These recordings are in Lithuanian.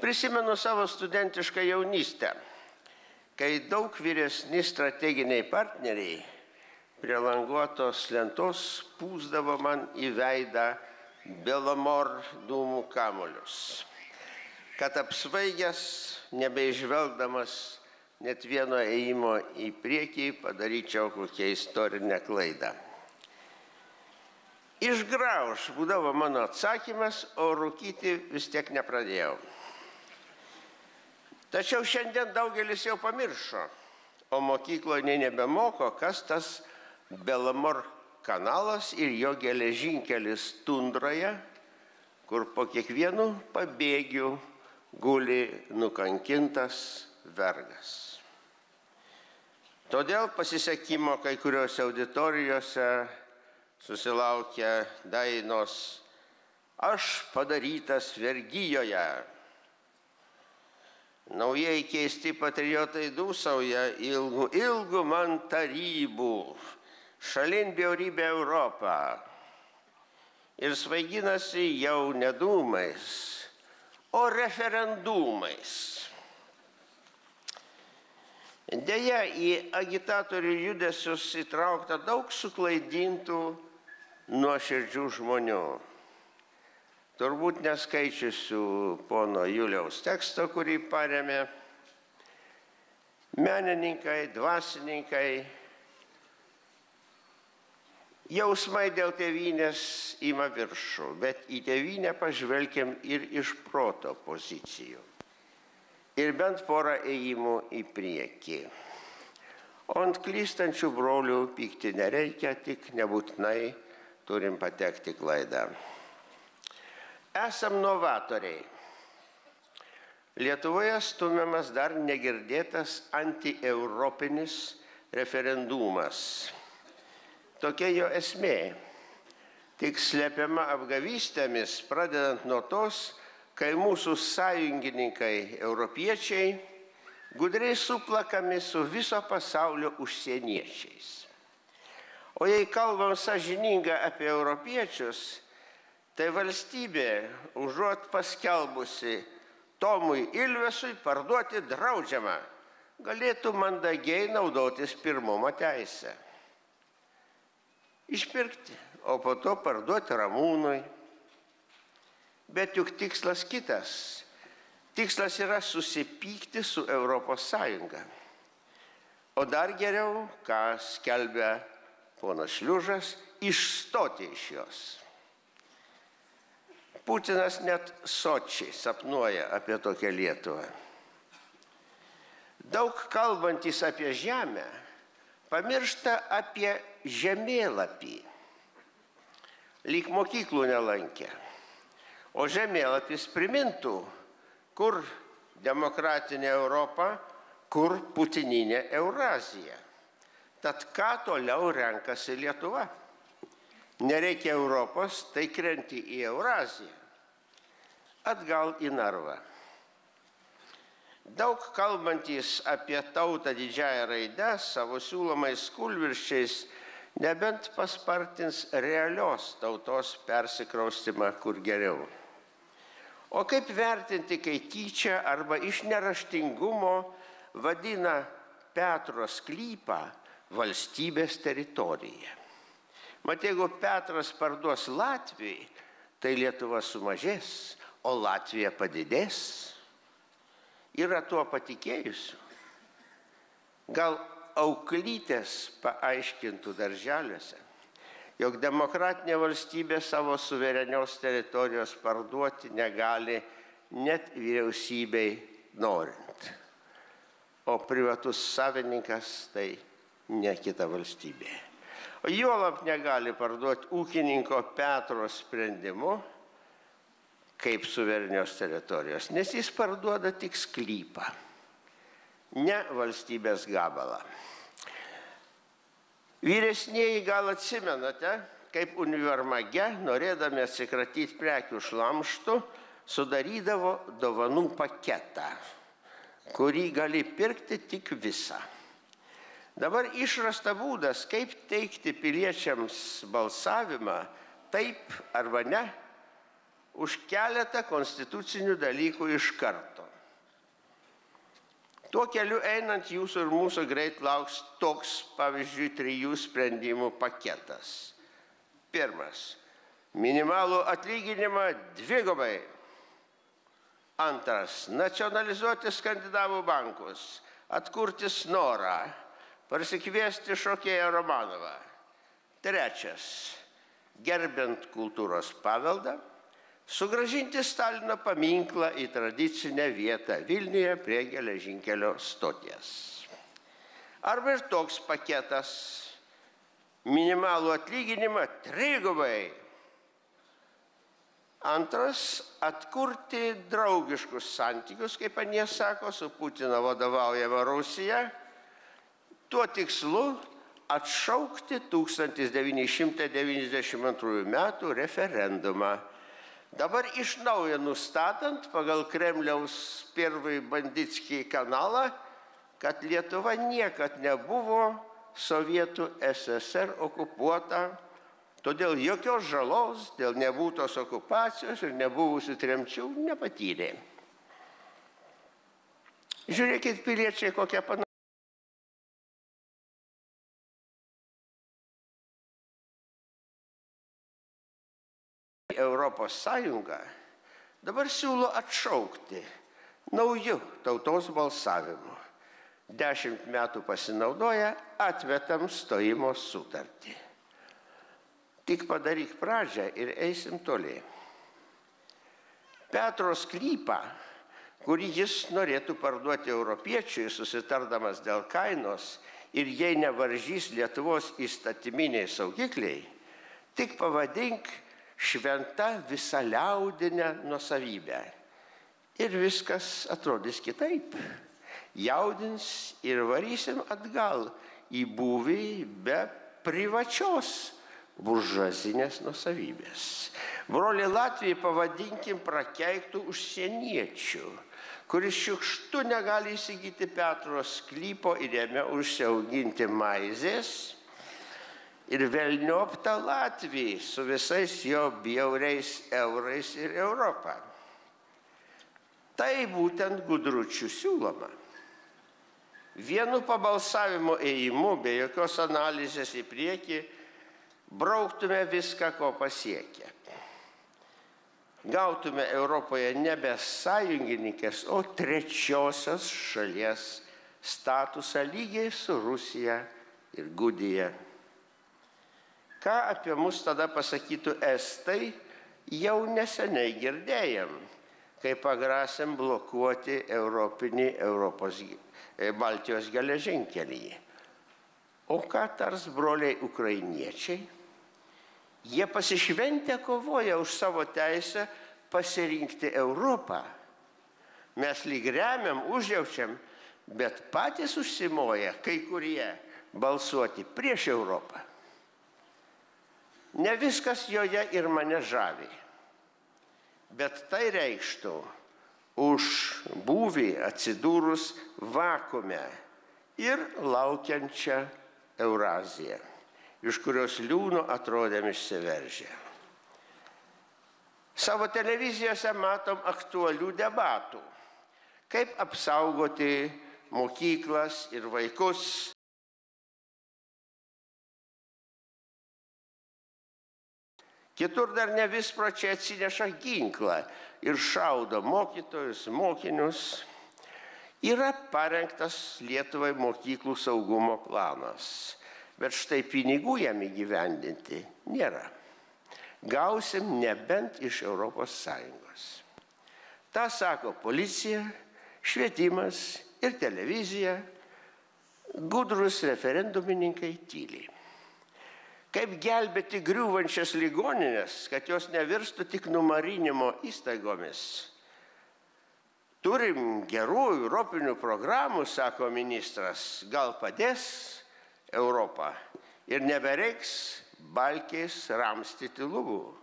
Prisimenu savo studentišką jaunystę, kai daug vyresni strateginiai partneriai prie languotos lentos pūsdavo man į veidą Belamor dūmų kamuolius, kad apsvaigęs, nebeižvelgdamas net vieno ėjimo į priekį, padaryčiau kokią istorinę klaidą. Išgrauž būdavo mano atsakymas, o rūkyti vis tiek nepradėjau. Tačiau šiandien daugelis jau pamiršo, o mokykloje nebemoko, kas tas Belamor kanalas ir jo geležinkelis tundroje, kur po kiekvienų pabėgių guli nukankintas vergas. Todėl pasisekimo kai kuriuose auditorijose susilaukia dainos "Aš padarytas vergijoje". Naujai keisti patriotai dūsauja ilgų man tarybų, šalin bjaurybę Europą. Ir svaiginasi jau ne dūmais, o referendumais. Deja, į agitatorių judesius įtraukta daug suklaidintų nuoširdžių žmonių. Turbūt neskaičiusių pono Juliaus teksto, kurį paremė menininkai, dvasininkai. Jausmai dėl tėvynės ima viršų, bet į tėvynę pažvelgiam ir iš proto pozicijų. Ir bent porą ėjimų į priekį. O ant klystančių brolių pykti nereikia, tik nebūtinai turim patekti klaidą. Esam novatoriai. Lietuvoje stumiamas dar negirdėtas antieuropinis referendumas. Tokia jo esmė. Tik slepiama apgavystėmis, pradedant nuo tos, kai mūsų sąjungininkai europiečiai gudriai suplakami su viso pasaulio užsieniečiais. O jei kalbam sąžiningą apie europiečius, tai valstybė, užuot paskelbusi Tomui Ilvesui parduoti draudžiamą, galėtų mandagiai naudotis pirmumo teisę. Išpirkti, o po to parduoti Ramūnui. Bet juk tikslas kitas. Tikslas yra susipykti su Europos Sąjunga. O dar geriau, ką skelbia ponas Šliužas, išstoti iš jos. Putinas net sočiai sapnuoja apie tokią Lietuvą. Daug kalbantys apie žemę pamiršta apie žemėlapį. Lyg mokyklų nelankė. O žemėlapis primintų, kur demokratinė Europa, kur putininė Eurazija. Tad ką toliau renkasi Lietuva? Nereikia Europos, tai krenti į Euraziją. Atgal į narvą. Daug kalbantys apie tautą didžiąją raidę savo siūlomais kūlvirsčiais nebent paspartins realios tautos persikraustymą kur geriau. O kaip vertinti, kai tyčia arba iš neraštingumo vadina Petro sklypą valstybės teritoriją? Mat, jeigu Petras parduos Latvijai, tai Lietuva sumažės, o Latvija padidės. Yra tuo patikėjusių. Gal auklytės paaiškintų darželiuose, jog demokratinė valstybė savo suverenios teritorijos parduoti negali net vyriausybei norint. O privatus savininkas tai ne kita valstybė. O juolab negali parduoti ūkininko Petro sprendimu kaip suverenios teritorijos, nes jis parduoda tik sklypą, ne valstybės gabalą. Vyresnieji gal atsimenate, kaip univermage, norėdami atsikratyti prekių šlamštų, sudarydavo dovanų paketą, kurį gali pirkti tik visą. Dabar išrasta būdas, kaip teikti piliečiams balsavimą taip arba ne, už keletą konstitucinių dalykų iš karto. Tuo keliu einant jūsų ir mūsų greit lauks toks, pavyzdžiui, 3 sprendimų paketas. Pirmas. Minimalų atlyginimą 2. Antras. Nacionalizuoti skandinavų bankus, atkurti Snorą, parsikviesti šokėją Romanovą. Trečias. Gerbiant kultūros paveldą, sugrąžinti Stalino paminklą į tradicinę vietą Vilniuje prie geležinkelio stoties. Arba ir toks paketas. Minimalų atlyginimą 3. Antras, atkurti draugiškus santykius, kaip anie sako, su Putino vadovaujama Rusija, tuo tikslu atšaukti 1992 metų referendumą. Dabar iš naujo nustatant pagal Kremliaus Pirvai Bandickį kanalą, kad Lietuva niekad nebuvo Sovietų SSR okupuota, todėl jokios žalos dėl nebūtos okupacijos ir nebuvusių tremčių nepatyrė. Žiūrėkit, piliečiai, kokia panaši. Europos Sąjunga dabar siūlo atšaukti naujų tautos balsavimu. 10 metų pasinaudoja, atmetam stojimo sutartį. Tik padaryk pradžią ir eisim toliai. Petro sklypą, kurį jis norėtų parduoti europiečiui, susitardamas dėl kainos ir jei nevaržys Lietuvos įstatyminiai saugikliai, tik pavadink šventa visaliaudinę nuosavybę. Ir viskas atrodys kitaip. Jaudins ir varysim atgal į būvį be privačios buržuazinės nuosavybės. Brolį Latvijai pavadinkim prakeiktų užsieniečių, kuris šiukštu negali įsigyti Petro sklypo ir jame užsiauginti maizės, ir velniopta Latvijai su visais jo bjauriais eurais ir Europą. Tai būtent gudručių siūloma. Vienu pabalsavimo ėjimu, be jokios analizės į priekį, brauktume viską, ko pasiekę. Gautume Europoje nebe sąjungininkės, o trečiosios šalies statusą lygiai su Rusija ir Gudija. Ką apie mus tada pasakytų estai, jau neseniai girdėjom, kai pagrasėm blokuoti Europinį Baltijos geležinkelį. O ką tars broliai ukrainiečiai? Jie pasišventę kovoja už savo teisę pasirinkti Europą. Mes lyg remiam, užjaučiam, bet patys užsimoja kai kurie balsuoti prieš Europą. Ne viskas joje ir mane žavi, bet tai reikštų už būvį atsidūrus vakuume ir laukiančią Euraziją, iš kurios liūno atrodėm išsiveržę. Savo televizijose matom aktualių debatų, kaip apsaugoti mokyklas ir vaikus. Kitur dar ne vispročiai atsineša ginklą ir šaudo mokytojus, mokinius. Yra parengtas Lietuvai mokyklų saugumo planas, bet štai pinigų jam įgyvendinti nėra. Gausim nebent iš Europos Sąjungos. Ta sako policija, švietimas ir televizija, gudrus referendumininkai tyliai. Kaip gelbėti griūvančias ligoninės, kad jos nevirstų tik numarinimo įstaigomis. Turim gerų europinių programų, sako ministras, gal padės Europą ir nebereiks balkiais ramstyti lubų.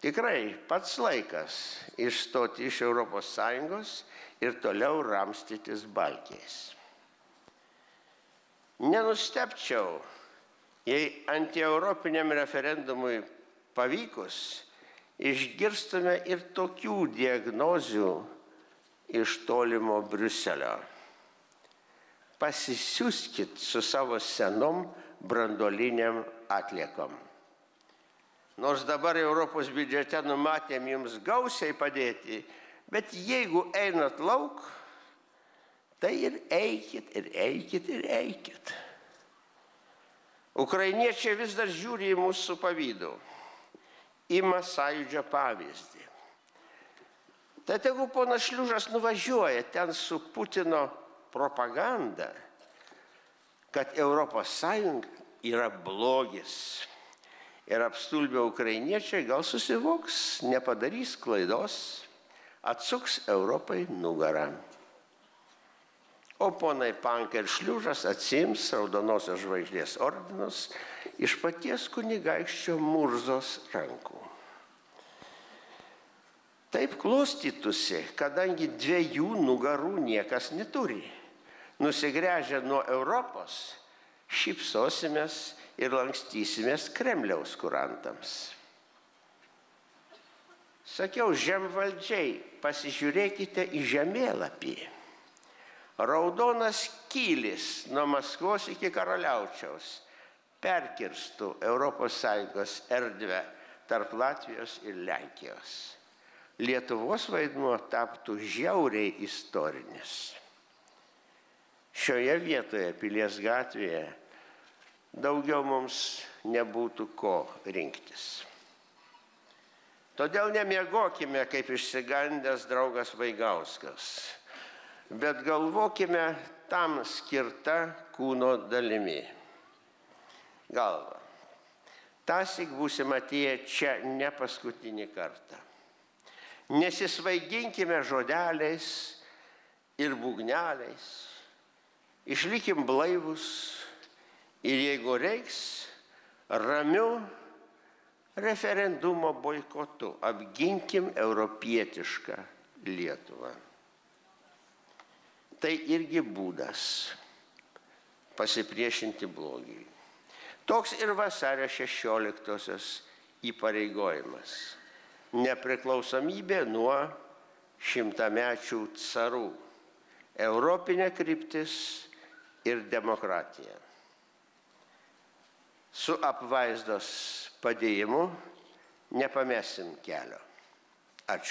Tikrai pats laikas išstoti iš Europos Sąjungos ir toliau ramstytis balkiais. Nenustebčiau, jei antieuropiniam referendumui pavykus, išgirstume ir tokių diagnozių iš tolimo Briuselio. Pasisiųskit su savo senom branduoliniam atliekom. Nors dabar Europos biudžete numatėm jums gausiai padėti, bet jeigu einat lauk, tai ir eikit, ir eikit, ir eikit. Ukrainiečiai vis dar žiūri į mūsų pavydu, ima Sąjūdžio pavyzdį. Tai tegu ponas Šliužas nuvažiuoja ten su Putino propaganda, kad Europos Sąjunga yra blogis. Ir apstulbę ukrainiečiai gal susivoks, nepadarys klaidos, atsuks Europai nugarą. O ponai Panka ir Šliužas atsiims Raudonosios žvaigždės ordinus iš paties kunigaikščio Murzos rankų. Taip klostytųsi, kadangi dviejų nugarų niekas neturi. Nusigręžę nuo Europos, šypsosimės ir lankstysimės Kremliaus kurantams. Sakiau, žemvaldžiai, pasižiūrėkite į žemėlapį. Raudonas kylis nuo Maskvos iki Karaliaučiaus perkirstų ES erdvę tarp Latvijos ir Lenkijos. Lietuvos vaidmuo taptų žiauriai istorinis. Šioje vietoje, Pilies gatvėje, daugiau mums nebūtų ko rinktis. Todėl nemiegokime, kaip išsigandęs draugas Vaigauskas, bet galvokime tam skirta kūno dalimi. Galva. Tąsyk būsim atėję čia ne paskutinį kartą. Nesisvaiginkime žodeliais ir būgneliais. Išlikim blaivus ir jeigu reiks, ramiu referendumo boikotu apginkim europietišką Lietuvą. Tai irgi būdas pasipriešinti blogiui. Toks ir vasario 16-osios įpareigojimas. Nepriklausomybė nuo šimtamečių carų. Europinė kryptis ir demokratija. Su apvaizdos padėjimu nepamesim kelio. Ačiū.